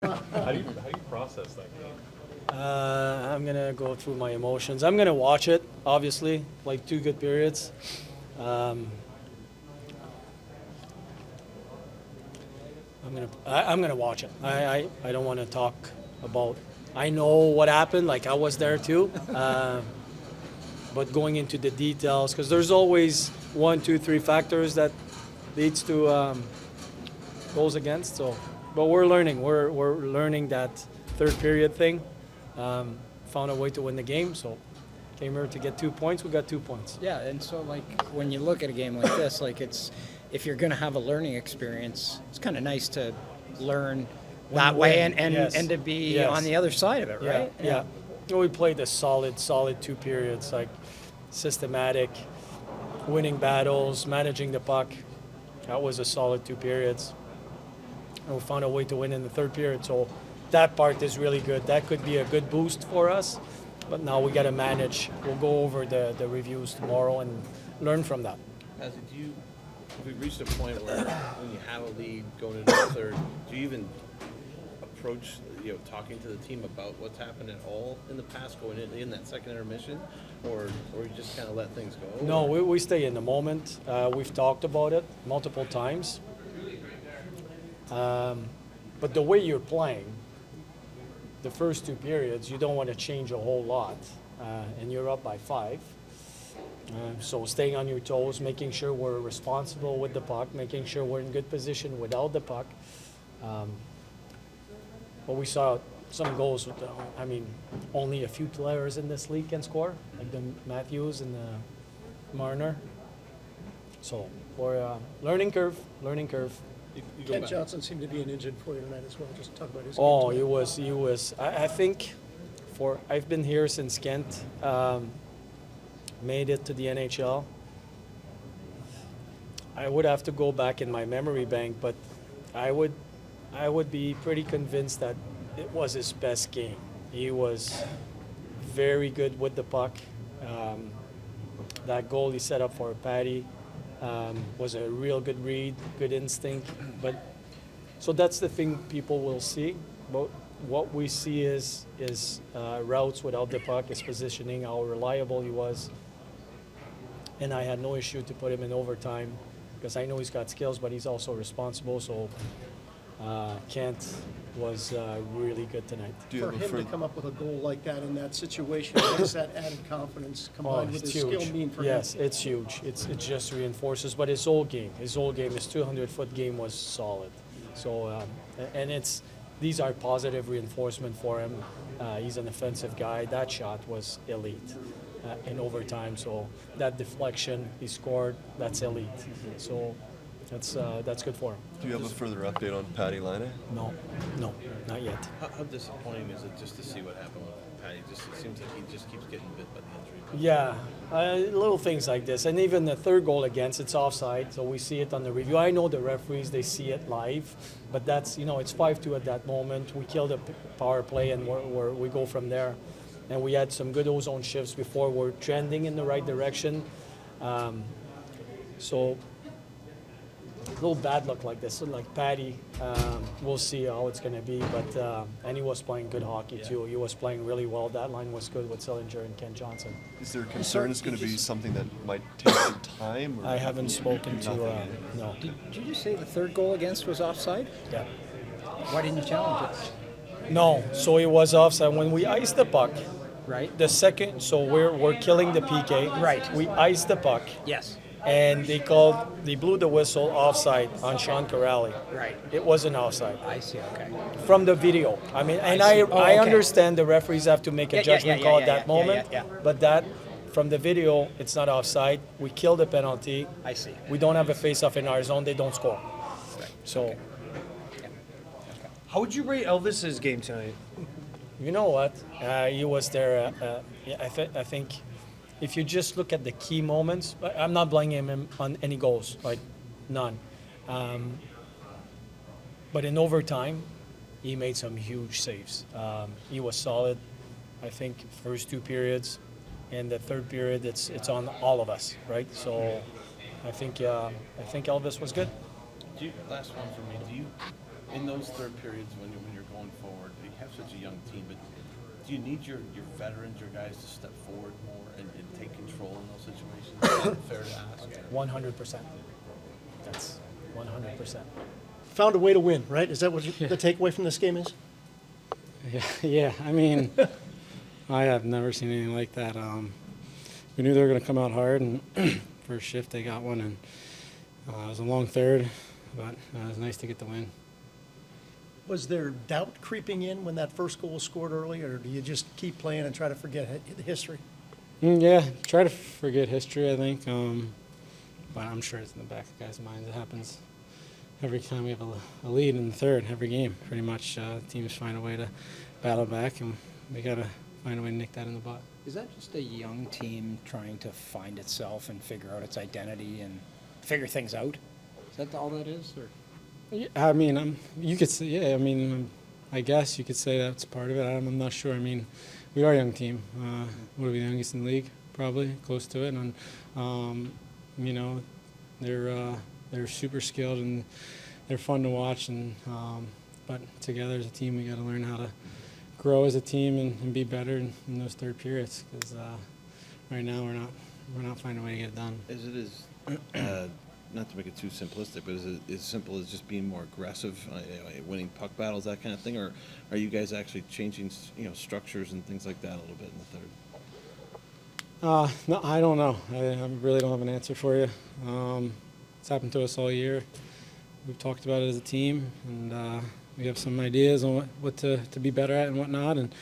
How do you process that game? I'm going to go through my emotions. I'm going to watch it, obviously, like 2 good periods. I'm gonna watch it. I don't want to talk about. I know what happened. Like I was there too, but going into the details because there's always 1, 2, 3 factors that leads to goals against. So, but we're learning. We're learning that third period thing. Found a way to win the game. So came here to get 2 points. We got 2 points. Yeah, and so like when you look at a game like this, like if you're going to have a learning experience, it's kind of nice to learn that way and to be on the other side of it, right? Yeah. We played a solid 2 periods, like systematic, winning battles, managing the puck. That was a solid 2 periods. And we found a way to win in the third period. So that part is really good. That could be a good boost for us. But now we got to manage. We'll go over the reviews tomorrow and learn from that. Have we reached a point where when you have a lead going into the third, do you even approach, talking to the team about what's happened at all in the past going in that second intermission, or you just kind of let things go? No, we stay in the moment. We've talked about it multiple times. But the way you're playing, the first 2 periods, you don't want to change a whole lot, and you're up by 5. So staying on your toes, making sure we're responsible with the puck, making sure we're in good position without the puck. But we saw some goals with only a few players in this league can score, like the Matthews and the Marner. So we're learning curve. Ken Johnson seemed to be an engine for you tonight as well. Just talk about his game Oh, tonight. he was. I think I've been here since Kent made it to the NHL. I would have to go back in my memory bank, but I would be pretty convinced that it was his best game. He was very good with the puck. That goal he set up for Patty was a real good read, good instinct. But so that's the thing people will see. But what we see is routes without the puck, his positioning, how reliable he was. And I had no issue to put him in overtime because I know he's got skills, but he's also responsible. So Kent was really good tonight. For him to come up with a goal like that in that situation, what does that added confidence combined with his skill mean for him? Yes, it's huge. It just reinforces. But his whole game, his 200-foot game was solid. So, and these are positive reinforcement for him. He's an offensive guy. That shot was elite in overtime. So that deflection he scored, that's elite. So that's good for him. Do you have a further update on Patty Laine? No, not yet. How disappointing is it just to see what happened with Patty? It seems like he just keeps getting bit by the injury. Yeah, little things like this. And even the third goal against, it's offside, so we see it on the review. I know the referees, they see it live, but that's, it's 5-2 at that moment. We kill the power play and we go from there. And we had some good ozone shifts before. We're trending in the right direction. So a little bad luck like this. So like Patty, we'll see how it's going to be. But and he was playing good hockey too. He was playing really well. That line was good with Sillinger and Ken Johnson. Is there concern it's going to be something that might take some time? Or I haven't spoken to no. Did you just say the third goal against was offside? Yeah. Why didn't you challenge it? No, so it was offside when we iced the puck. Right. The second, so we're killing the PK. Right. We iced the puck. Yes. And they blew the whistle offside on Sean Corrali. Right. It wasn't offside. I see. Okay. From the video. I mean, and I okay. understand the referees have to make a judgment call at that moment. Yeah. But that, from the video, it's not offside. We kill the penalty. I see. We don't have a face-off in our zone. They don't score. Right. So, Okay. How would you rate Elvis's game tonight? you know what? He was there. I think if you just look at the key moments, I'm not blaming him on any goals, like none. But in overtime, he made some huge saves. He was solid. I think first 2 periods, and the third period, it's on all of us, right? So I think Elvis was good. Last one for me. Do you, in those third periods when you're going forward? You have such a young team, but do you need your veterans, your guys to step forward more and take control in those situations? Is that fair to ask? 100%. That's 100%. Found a way to win, right? Is that what the takeaway from this game is? Yeah. I mean, I have never seen anything like that. We knew they were going to come out hard, and first shift they got one, and it was a long third, but it was nice to get the win. Was there doubt creeping in when that first goal was scored early, or do you just keep playing and try to forget history? Yeah, try to forget history, I think, but I'm sure it's in the back of guys' minds. It happens every time we have a lead in the third, every game, pretty much. Teams find a way to battle back, and we got to find a way to nick that in the butt. Is that just a young team trying to find itself and figure out its identity and figure things out? Is that all that is? Or? Yeah, I mean, you could say, yeah, I mean, I guess you could say that's part of it. I'm not sure. I mean, we are a young team. What are we, the youngest in the league? Probably, close to it. And, you know, they're super skilled and they're fun to watch. And but together as a team, we got to learn how to grow as a team and be better in those third periods. Because right now we're not finding a way to get it done. Is it as not to make it too simplistic, but is it as simple as just being more aggressive, winning puck battles, that kind of thing, or are you guys actually changing, structures and things like that a little bit in the third? No, I don't know. I really don't have an answer for you. It's happened to us all year. We've talked about it as a team, and we have some ideas on what to be better at and whatnot. And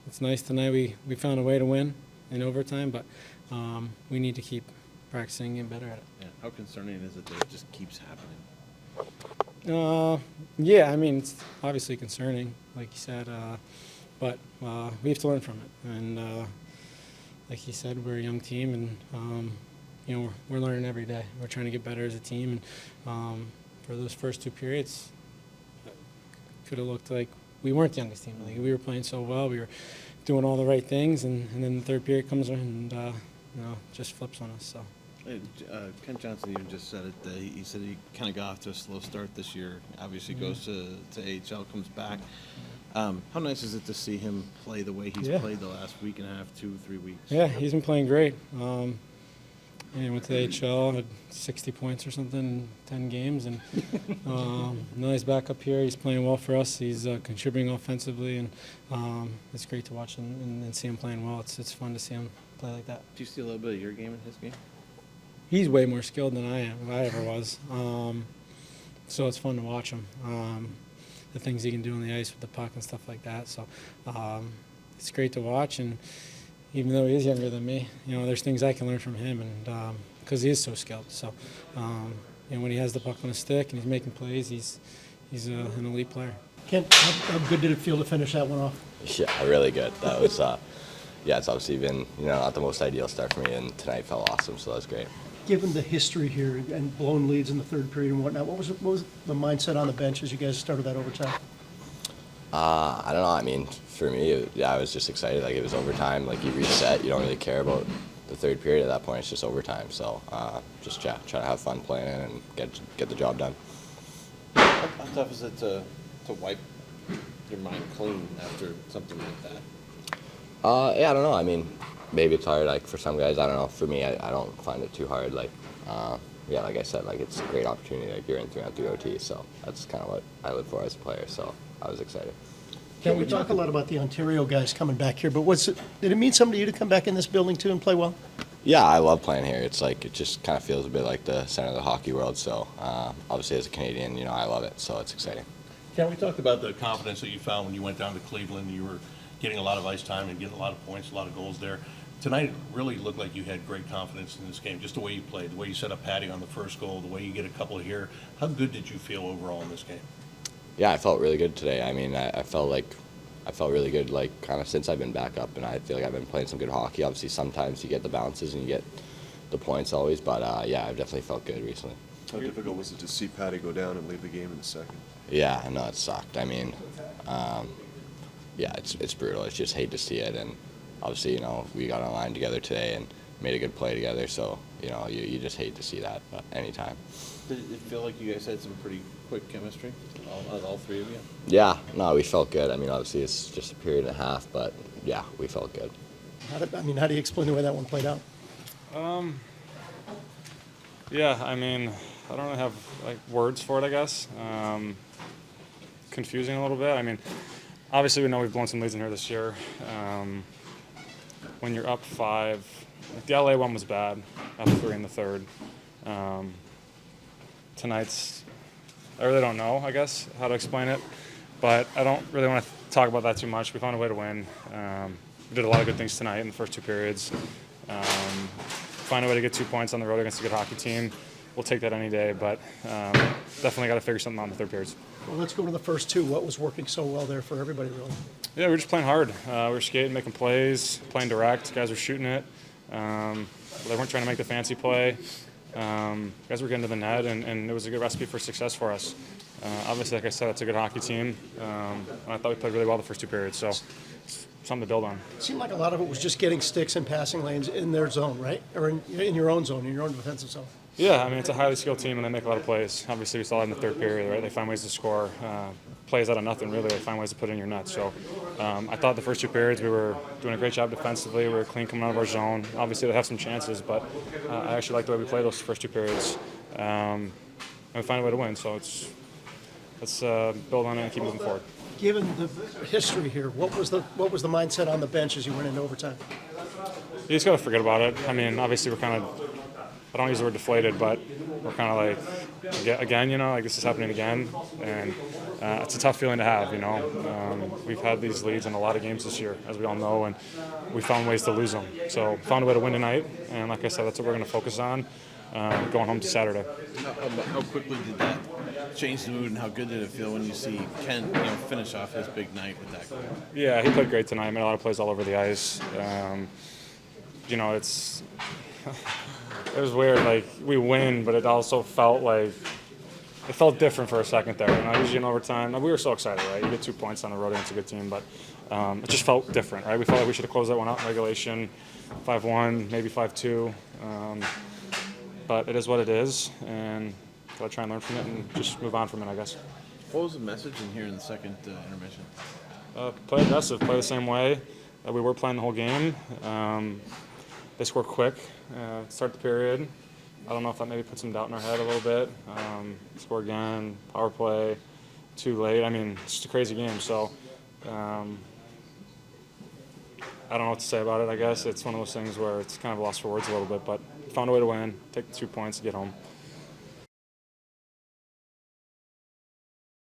it's nice tonight we found a way to win in overtime, but we need to keep practicing and getting better at it. Yeah. How concerning is it that it just keeps happening? Yeah, I mean, it's obviously concerning, like you said, but we have to learn from it. And like you said, we're a young team, and we're learning every day. We're trying to get better as a team, and for those first two periods, it could have looked like we weren't the youngest team. Like, we were playing so well, we were doing all the right things, and then the third period comes and just flips on us. So. Ken Johnson even just said it. He said he kind of got off to a slow start this year. Obviously goes to AHL, comes back. How nice is it to see him play the way he's played the last week and a half, 2-3 weeks? Yeah, he's been playing great. He went to the AHL, had 60 points or something in 10 games, and now he's back up here. He's playing well for us. He's contributing offensively, and it's great to watch and see him playing well. It's fun to see him play like that. Do you see a little bit of your game in his game? He's way more skilled than I ever was. So it's fun to watch him. The things he can do on the ice with the puck and stuff like that. So it's great to watch. And even though he is younger than me, there's things I can learn from him, and because he is so skilled. So when he has the puck on his stick and he's making plays, he's an elite player. Kent, how good did it feel to finish that one off? Yeah, really good. That was, it's obviously been, not the most ideal start for me, and tonight felt awesome, so that was great. Given the history here and blown leads in the third period and whatnot, what was the mindset on the bench as you guys started that overtime? I don't know. I mean, for me, I was just excited. Like, it was overtime. Like, you reset. You don't really care about the third period at that point. It's just overtime. So just try to have fun playing it and get the job done. How tough is it to wipe your mind clean after something like that? I don't know. I mean, maybe it's hard. Like, for some guys, I don't know. For me, I don't find it too hard. Like, like I said, like, it's a great opportunity. Like, you're in 3-on-3 OT, so that's kind of what I live for as a player. So I was excited. Can we talk a lot about the Ontario guys coming back here, but did it mean something to you to come back in this building too and play well? Yeah, I love playing here. It's like, it just kind of feels a bit like the center of the hockey world. So obviously, as a Canadian, I love it. So it's exciting. Ken, we talked about the confidence that you found when you went down to Cleveland. You were getting a lot of ice time and getting a lot of points, a lot of goals there. Tonight, it really looked like you had great confidence in this game, just the way you played, the way you set up Patty on the first goal, the way you get a couple here. How good did you feel overall in this game? Yeah, I felt really good today. I mean, I felt really good, like, kind of since I've been back up, and I feel like I've been playing some good hockey. Obviously, sometimes you get the bounces and you get the points always, but I've definitely felt good recently. How difficult was it to see Patty go down and leave the game in the second? Yeah, I know, it sucked. I mean, it's brutal. It's just hate to see it, and obviously, we got on line together today, and made a good play together. So, you know, you just hate to see that anytime. Did it feel like you guys had some pretty quick chemistry, all three of you? Yeah, no, we felt good. I mean, obviously it's just a period and a half, but yeah, we felt good. How do you explain the way that one played out? Yeah, I mean, I don't really have like words for it, I guess. Confusing a little bit. I mean, obviously we know we've blown some leads in here this year. When you're up 5, like the LA one was bad, up 3 in the third. Tonight's, I really don't know, I guess, how to explain it, but I don't really want to talk about that too much. We found a way to win. We did a lot of good things tonight in the first 2 periods. Find a way to get 2 points on the road against a good hockey team. We'll take that any day, but definitely got to figure something out in the third periods. Well, let's go to the first 2. What was working so well there for everybody, really? Yeah, we were just playing hard. We were skating, making plays, playing direct. Guys were shooting it. They weren't trying to make the fancy play. Guys were getting to the net, and it was a good recipe for success for us. Obviously, like I said, it's a good hockey team. And I thought we played really well the first 2 periods, so it's something to build on. It seemed like a lot of it was just getting sticks and passing lanes in their zone, right? Or in your own zone, in your own defensive zone. Yeah, I mean, it's a highly skilled team, and they make a lot of plays. Obviously, we saw that in the third period, right? They find ways to score. Plays out of nothing, really. They find ways to put it in your net. So I thought the first 2 periods we were doing a great job defensively. We were clean coming out of our zone. Obviously, they have some chances, but I actually like the way we played those first 2 periods. And we find a way to win, so let's build on it and keep moving forward. Given the history here, what was the mindset on the bench as you went into overtime? You just got to forget about it. I mean, obviously, we're kind of, I don't use the word deflated, but we're kind of like, again, you know, like this is happening again. And it's a tough feeling to have, you know. We've had these leads in a lot of games this year, as we all know, and we found ways to lose them. So found a way to win tonight, and like I said, that's what we're going to focus on going home to Saturday. How quickly did that change the mood, and how good did it feel when you see Ken, finish off his big night with that goal? Yeah, he played great tonight. Made a lot of plays all over the ice. You know, it was weird. Like we win, but it also felt like it felt different for a second there. You know, usually in overtime, we were so excited, right? You get 2 points on the road against a good team, but it just felt different, right? We felt like we should have closed that one out in regulation, 5-1, maybe 5-2. But it is what it is, and gotta try and learn from it and just move on from it, I guess. What was the message in here in the second intermission? Play aggressive, play the same way that we were playing the whole game. They score quick, start the period. I don't know if that maybe puts some doubt in our head a little bit. Score again, power play, too late. I mean, it's just a crazy game, so I don't know what to say about it, I guess. It's one of those things where it's kind of lost for words a little bit, but found a way to win, take the 2 points, and get home.